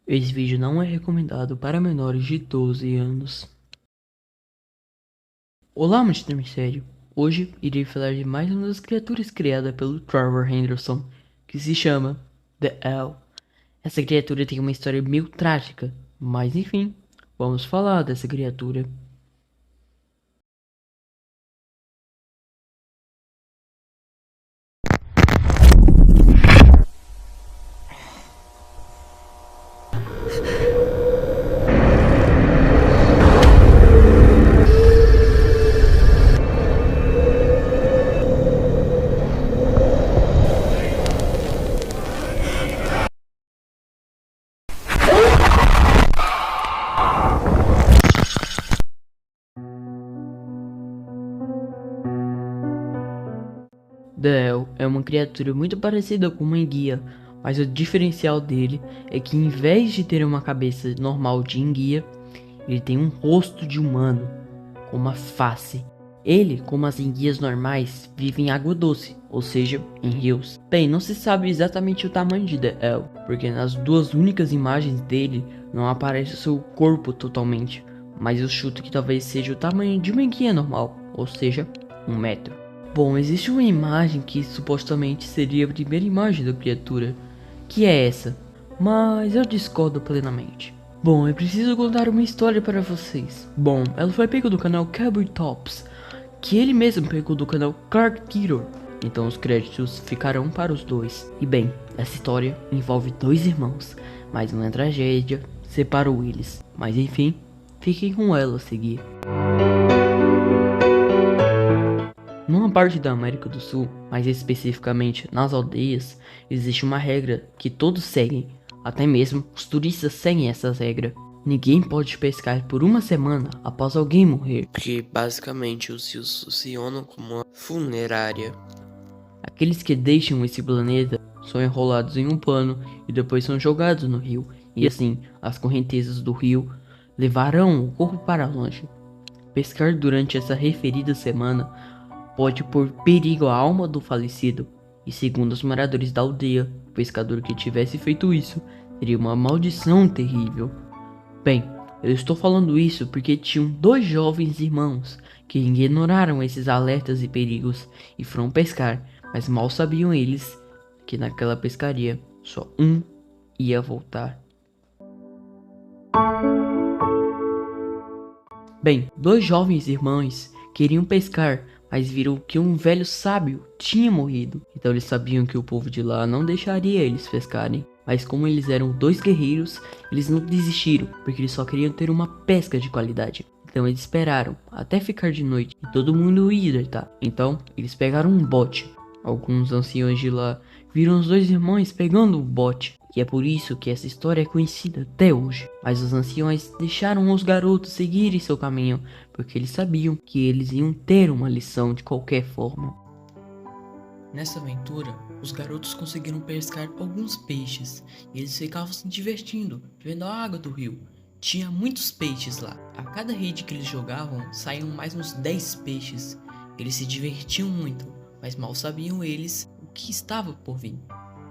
Esse vídeo não é recomendado para menores de 12 anos. Olá, Monstro Mistério. Hoje irei falar de mais uma das criaturas criada pelo Trevor Henderson, que se chama The Owl. Essa criatura tem uma história meio trágica, mas enfim, vamos falar dessa criatura. The Owl é uma criatura muito parecida com uma enguia, mas o diferencial dele é que em vez de ter uma cabeça normal de enguia, ele tem um rosto de humano, com uma face. Ele, como as enguias normais, vive em água doce, ou seja, em rios. Bem, não se sabe exatamente o tamanho de The Owl, porque nas duas únicas imagens dele não aparece o seu corpo totalmente, mas eu chuto que talvez seja o tamanho de uma enguia normal, ou seja, 1 metro. Bom, existe uma imagem que supostamente seria a primeira imagem da criatura, que é essa, mas eu discordo plenamente. Bom, eu preciso contar uma história para vocês. Bom, ela foi pega do canal Cowboy Tops, que ele mesmo pegou do canal Clark Theodore, então os créditos ficarão para os dois. E bem, essa história envolve dois irmãos, mas uma tragédia separou eles. Mas enfim, fiquem com ela a seguir. Numa parte da América do Sul, mais especificamente nas aldeias, existe uma regra que todos seguem, até mesmo os turistas seguem essa regra. Ninguém pode pescar por 1 semana após alguém morrer, que basicamente os rios funcionam como uma funerária. Aqueles que deixam esse planeta são enrolados em um pano e depois são jogados no rio, e assim as correntezas do rio levarão o corpo para longe. Pescar durante essa referida semana pode pôr perigo à alma do falecido, e segundo os moradores da aldeia, o pescador que tivesse feito isso teria uma maldição terrível. Bem, eu estou falando isso porque tinham dois jovens irmãos que ignoraram esses alertas e perigos e foram pescar, mas mal sabiam eles que naquela pescaria só um ia voltar. Bem, dois jovens irmãos queriam pescar, mas viram que um velho sábio tinha morrido. Então eles sabiam que o povo de lá não deixaria eles pescarem. Mas como eles eram dois guerreiros, eles não desistiram, porque eles só queriam ter uma pesca de qualidade. Então eles esperaram até ficar de noite e todo mundo ia deitar. Então eles pegaram um bote. Alguns anciões de lá viram os dois irmãos pegando o bote. E é por isso que essa história é conhecida até hoje. Mas os anciões deixaram os garotos seguirem seu caminho, porque eles sabiam que eles iam ter uma lição de qualquer forma. Nessa aventura, os garotos conseguiram pescar alguns peixes, e eles ficavam se divertindo, vendo a água do rio. Tinha muitos peixes lá. A cada rede que eles jogavam, saíam mais uns 10 peixes. Eles se divertiam muito, mas mal sabiam eles o que estava por vir.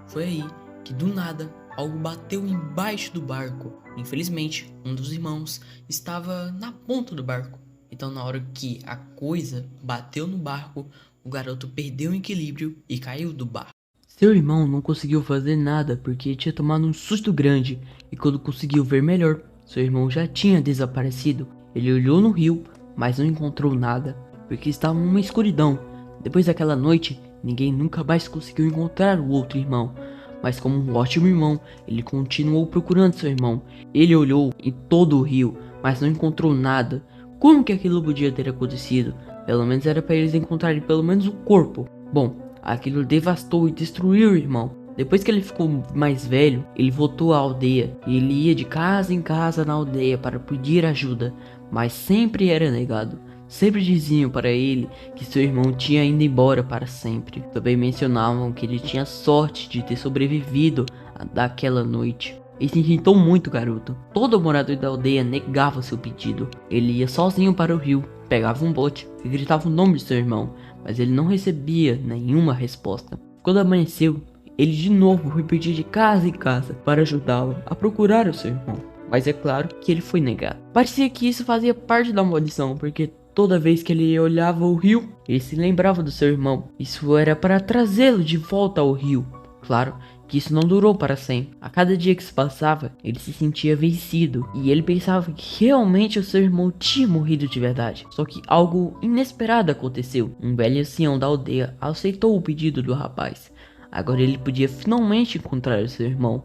Foi aí que do nada algo bateu embaixo do barco. Infelizmente, um dos irmãos estava na ponta do barco. Então na hora que a coisa bateu no barco, o garoto perdeu o equilíbrio e caiu do barco. Seu irmão não conseguiu fazer nada porque tinha tomado um susto grande, e quando conseguiu ver melhor, seu irmão já tinha desaparecido. Ele olhou no rio, mas não encontrou nada, porque estava numa escuridão. Depois daquela noite, ninguém nunca mais conseguiu encontrar o outro irmão. Mas como um ótimo irmão, ele continuou procurando seu irmão. Ele olhou em todo o rio, mas não encontrou nada. Como que aquilo podia ter acontecido? Pelo menos era para eles encontrarem pelo menos o corpo. Bom, aquilo devastou e destruiu o irmão. Depois que ele ficou mais velho, ele voltou à aldeia. E ele ia de casa em casa na aldeia para pedir ajuda, mas sempre era negado. Sempre diziam para ele que seu irmão tinha ido embora para sempre. Também mencionavam que ele tinha sorte de ter sobrevivido daquela noite. Isso irritou muito o garoto. Todo morador da aldeia negava seu pedido. Ele ia sozinho para o rio, pegava um bote e gritava o nome de seu irmão, mas ele não recebia nenhuma resposta. Quando amanheceu, Ele de novo foi pedir de casa em casa para ajudá-lo a procurar o seu irmão. Mas é claro que ele foi negado. Parecia que isso fazia parte da maldição, porque toda vez que ele olhava o rio, ele se lembrava do seu irmão. Isso era para trazê-lo de volta ao rio. Claro que isso não durou para sempre. A cada dia que se passava, ele se sentia vencido e ele pensava que realmente o seu irmão tinha morrido de verdade. Só que algo inesperado aconteceu. Um velho ancião da aldeia aceitou o pedido do rapaz. Agora ele podia finalmente encontrar o seu irmão.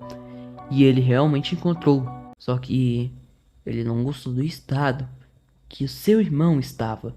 E ele realmente encontrou. Só que ele não gostou do estado que o seu irmão estava.